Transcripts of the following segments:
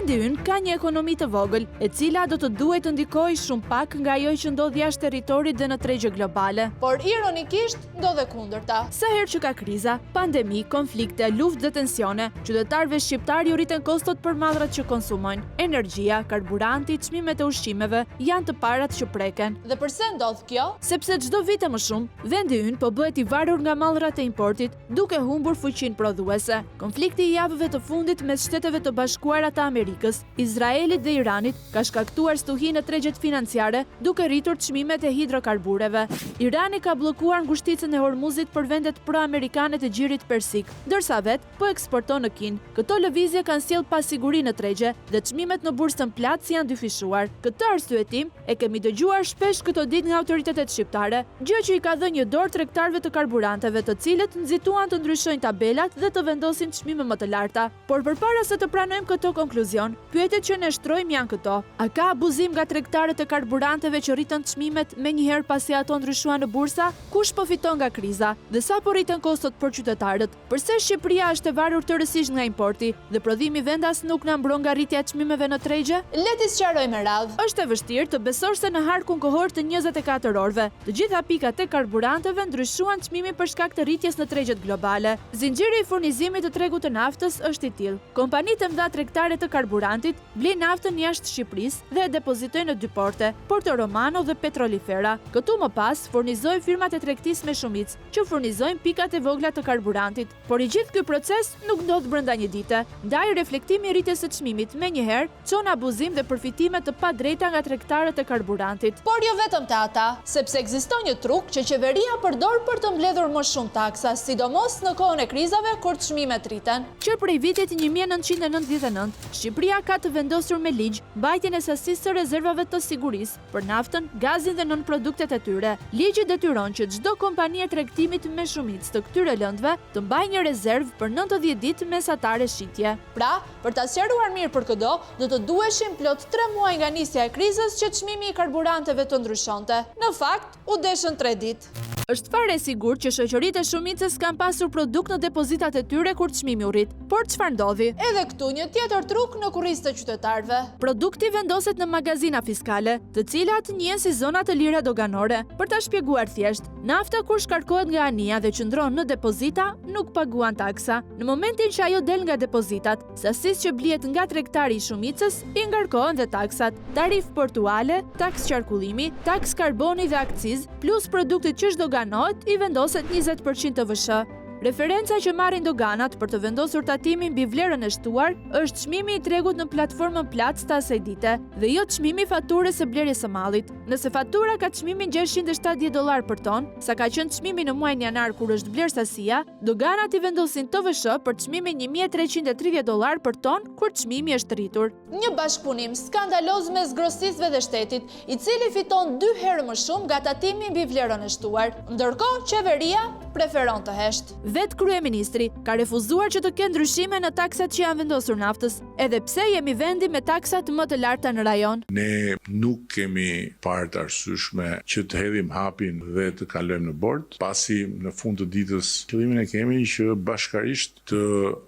Vendi ynë ka një ekonomi të vogël, e cila do të duhet të ndikojë shumë pak nga ajo që ndodh jashtë territorit dhe në tregje globale. Por ironikisht ndodhe kundërta. Sa herë që ka kriza, pandemi, konflikte, luftë dhe tensione, qytetarëve shqiptar ju rriten kostot për mallrat që konsumojnë. Energjia, karburanti, çmimet e ushqimeve janë të parat që preken. Dhe pse ndodh kjo? Sepse çdo vit më shumë, vendi ynë po bëhet i varur nga mallrat e importit, duke humbur fuqinë prodhuese. Konflikti i javëve të fundit mes Shteteve të Bashkuara të Amerikës, Izraelit dhe Iranit ka shkaktuar stuhi në tregjet financiare, duke rritur çmimet e hidrokarbureve. Irani ka bllokuar ngushticën e Hormuzit për vendet pro-amerikane të Gjirit Persik, ndërsa vet po eksporton në Kinë. Këto lëvizje kanë sjell pasiguri në tregje dhe çmimet në bursën Platz janë dyfishuar. Këtë arsyetim e kemi dëgjuar shpesh këto ditë nga autoritetet shqiptare, gjë që i ka dhënë një dorë tregtarëve të karburanteve, të cilët nxituan të ndryshojnë tabelat dhe të vendosin çmime më të larta. Por përpara se të pranojmë këto konkluzion, pyetjet që ne shtrojmë janë këto: a ka abuzim nga tregtarët e karburanteve që rritën çmimet menjëherë pasi ato ndryshuan në bursa? Kush po fiton nga kriza dhe sa po rriten kostot për qytetarët? Pse Shqipëria është e varur tërësisht nga importi dhe prodhimi vendas nuk na mbron nga rritja e çmimeve në tregje? Le t'i sqarojmë radhë. Është e vështirë të besosh se në harkun kohor të 24 orëve, të gjitha pikat e karburanteve ndryshuan çmimi për shkak të rritjes në tregjet globale. Zinxhiri i furnizimit të tregut të naftës është i tillë. Kompanitë e mëdha tregtare të karburantit blejnë naftën jashtë Shqipërisë dhe e depozitojnë në dy porte, Porto Romano dhe Petrolifera. Këtu më pas furnizojnë firmat e tregtisë me shumicë, që furnizojnë pikat e vogla të karburantit. Por i gjithë ky proces nuk ndodh brenda një dite. Ndaj riflektimi i rritjes së çmimit menjëherë çon abuzim dhe përfitime të padrejta nga tregtarët e karburantit. Por jo vetëm te ata, sepse ekziston një truk që qeveria përdor për të mbledhur më shumë taksa, sidomos në kohën e krizave kur çmimet rriten. Që prej vitit 1999, Shqipëria ka të vendosur me ligj mbajtjen e sasisë së rezervave të sigurisë për naftën, gazin dhe nën-produktet e tyre. Ligji detyron që çdo kompani e tregtimit me shumicë të këtyre lëndëve të mbajë një rezervë për 90 ditë mesatare shitje. Pra, për ta sqaruar mirë për këdo, do të duheshin plot 3 muaj nga nisja e krizës që çmimi i karburanteve të ndryshonte. Në fakt, u deshën 3 ditë. Është fare e sigurt që shoqëritë e shumicës kanë pasur produkt në depozitat e tyre kur çmimi u rrit. Por çfarë ndodhi? Edhe këtu një tjetër truk në kurrizë të qytetarëve. Produkti vendoset në magazina fiskale, të cilat njihen si zona të lira doganore. Për ta shpjeguar thjesht, nafta kur shkarkohet nga anija dhe qëndron në depozita, nuk paguan taksa. Në momentin që ajo del nga depozitat, sasisë që blihet nga tregtari i shumicës, i ngarkohen dhe taksat, tarifë portuale, taks qarkullimi, taks karboni dhe akciz, plus produktit që ganohet i vendoset 20% të VSH. Referenca që marrin doganat për të vendosur tatimin mbi vlerën e shtuar është çmimi i tregut në platformën Platz të asaj dite dhe jo çmimi i faturës së blerjes së mallit. Nëse fatura ka çmimin $670 për ton, sa ka qenë çmimi në muajin janar kur është bler sasia, doganat i vendosin TVSH për çmimin $1330 për ton kur çmimi është rritur. Një bashkëpunim skandaloz mes grosistëve dhe shtetit, i cili fiton 2 herë më shumë nga tatimi mbi vlerën e shtuar, ndërkohë qeveria preferon të heshtë. Vetë kryeministri ka refuzuar që të kenë ndryshime në taksat që janë vendosur naftës, edhe pse jemi vendi me taksat më të larta në rajon. Ne nuk kemi parë të arsyeshme që të hedhim hapin dhe të kalojmë në bord, pasi në fund të ditës qëllimin e kemi që bashkarisht të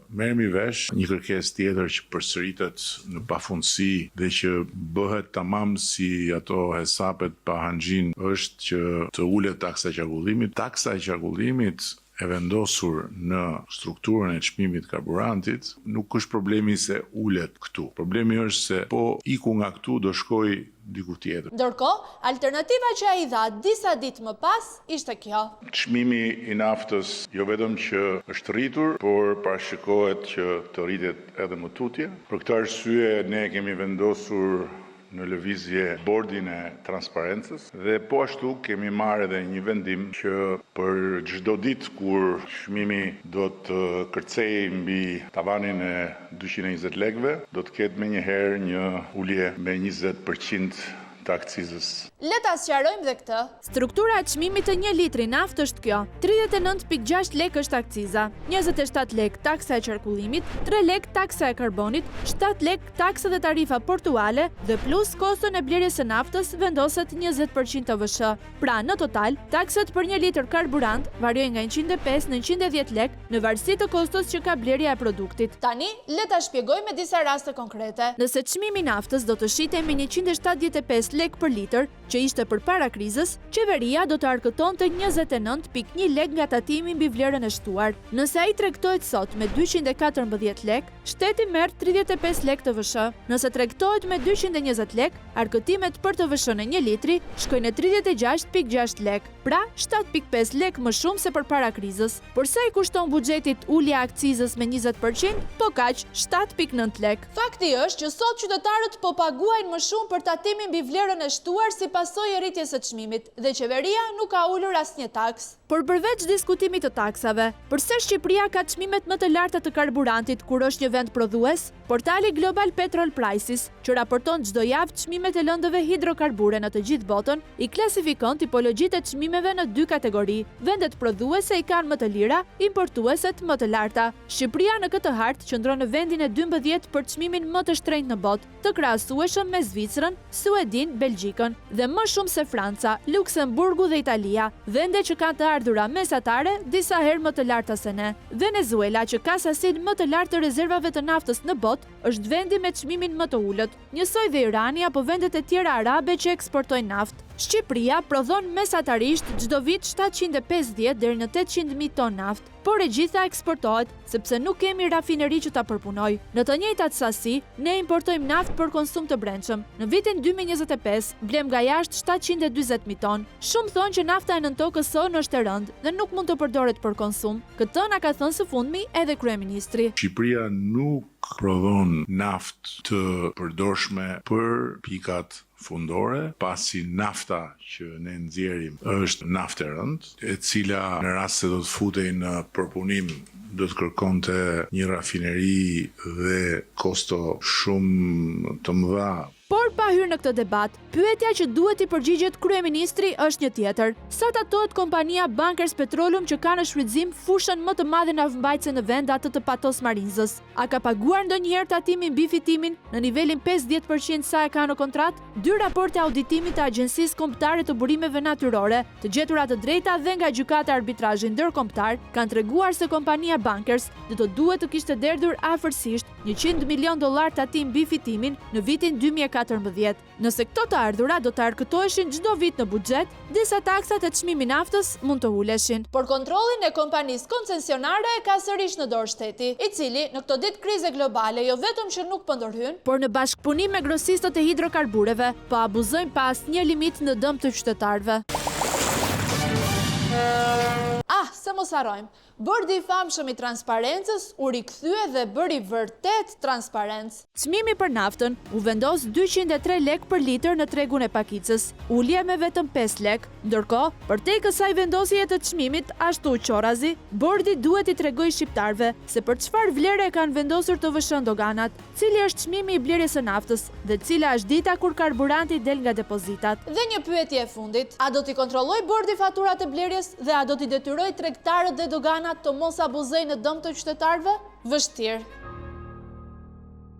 merremi vesh një kërkesë tjetër që përsëritet në pafundësi dhe që bëhet tamam si ato hesapet pa hanxhin, është që të ulet taksa e qarkullimit. Taksa e qarkullimit e vendosur në strukturën e çmimit karburantit, nuk është problemi se ulet këtu. Problemi është se po iku nga këtu do shkoj diku tjetër. Ndërkohë, alternativa që ai dha disa ditë më pas ishte kjo. Çmimi i naftës jo vetëm që është rritur, por parashikohet që të rritet edhe më tutje. Për këtë arsye ne kemi vendosur në lëvizje bordin e transparencës dhe po ashtu kemi marrë edhe një vendim që për çdo ditë kur çmimi do të kërcej mbi tavanin e 220 lekëve, do të ketë menjëherë një ulje me 20% të akcizës. Le ta sqarojmë dhe këtë. Struktura e çmimit të 1 litri naftë është kjo: 39.6 lek është akciza, 27 lek taksa e qarkullimit, 3 lek taksa e karbonit, 7 lek taksa dhe tarifa portuale dhe plus koston e blerjes së naftës vendoset 20% TVSH. Pra, në total, taksat për 1 litër karburant variojnë nga 105 në 110 lek në varësi të kostos që ka blerja e produktit. Tani, le ta shpjegoj me disa raste konkrete. Nëse çmimi i naftës do të shitej me 175 lek për litër, që ishte përpara krizës, qeveria do të arkëtonte 29.1 lek nga tatimi mbi vlerën e shtuar. Nëse ai tregtohet sot me 214 lek, shteti merr 35 lek TVSH. Nëse tregtohet me 220 lek, arkëtimet për TVSH-n e 1 litri shkojnë në 36.6 lek, pra 7.5 lek më shumë se përpara krizës. Por sa i kushton buxhetit ulja e akcizës me 20%? Po kaq, 7.9 lek. Fakti është që sot qytetarët po paguajnë më shumë për tatimin mbi vlerën e shtuar si pasojë e rritjes së çmimit dhe qeveria nuk ka ulur asnjë taks. Por përveç diskutimit të taksave, përse Shqipëria ka çmimet më të larta të karburantit kur është një vend prodhues? Portali Global Petrol Prices, që raporton çdo javë çmimet e lëndëve hidrokarbure në të gjithë botën, i klasifikon tipologjitë e çmimeve në 2 kategori. Vendet prodhuese i kanë më të lira, importueset më të larta. Shqipëria në këtë hartë qëndron në vendin e 12 për çmimin më të shtrenjtë në botë, të krahasueshëm me Zvicrën, Suedin, Belgjikën dhe më shumë se Franca, Luksemburgu dhe Italia, vende që kanë të ardhura mesatare disa herë më të larta se ne. Venezuela, që ka sasinë më të lartë të rezervave të naftës në botë, është vendi me çmimin më të ulët, njësoj dhe Irani apo vendet e tjera arabe që eksportojnë naftë. Shqipëria prodhon mesatarisht çdo vit 750 deri në 800.000 ton naftë, por e gjitha eksportohet sepse nuk kemi rafineri që ta përpunoj. Në të njëjtat sasi, ne importojmë naftë për konsum të brendshëm. Në vitin 2025 blem nga jashtë 740.000 ton. Shumë thonë që nafta e nën tokës sonë është e rëndë dhe nuk mund të përdoret për konsum. Këtë na ka thënë së fundmi edhe kryeministri. Shqipëria nuk prodhon naftë të përdorshme për pikat fundore, pasi nafta që ne nxjerrim është naftë e rëndë, e cila në rast se do të futej në përpunim do të kërkonte një rafineri dhe kosto shumë të mëdha. Por pa hyrë në këtë debat, pyetja që duhet i përgjigjet kryeministri është një tjetër. Sa tatohet kompania Bankers Petroleum që ka në shfrytëzim fushën më të madhe nafmbajtëse në vend, atë të Patos Marinzës? A ka paguar ndonjëherë tatimin mbi fitimin në nivelin 50% sa e ka në kontratë? 2 raporte auditimit të Agjencisë Kombëtare të Burimeve Natyrore, të gjetura të drejta dhe nga gjykata arbitrazhi ndërkombëtar, kanë treguar se kompania Bankers do të duhet të kishte derdhur afërsisht $100 milion tatim mbi fitimin në vitin 2014. Nëse këto të ardhura do të arkëtoheshin çdo vit në buxhet, disa taksat e çmimit naftës mund të uleshin. Por kontrollin e kompanisë koncesionare ka sërish në dorë shteti, i cili në këto ditë krize globale jo vetëm që nuk po ndërhyn, por në bashkëpunim me grosistët e hidrokarbureve, po abuzojnë pa asnjë limit në dëm të qytetarëve. Se mos harrojmë, bordi i famshëm i transparencës u rikthye dhe bëri vërtet transparencë. Çmimi për naftën u vendos 203 lek për litër në tregun e Pakicës, ulje me vetëm 5 lek, ndërkohë, përtej kësaj vendosje të çmimit ashtu qorazi, bordi duhet i tregojë shqiptarëve se për çfarë vlere kanë vendosur TVSH doganat, cili është çmimi i blerjes së naftës dhe cila është dita kur karburanti del nga depozitat. Dhe një pyetje e fundit, a do t'i kontrolloj bordi faturat e blerjes dhe a do t'i detyroj tregtarët dhe doganat të mos abuzojnë në dëm të qytetarëve? Vështirë.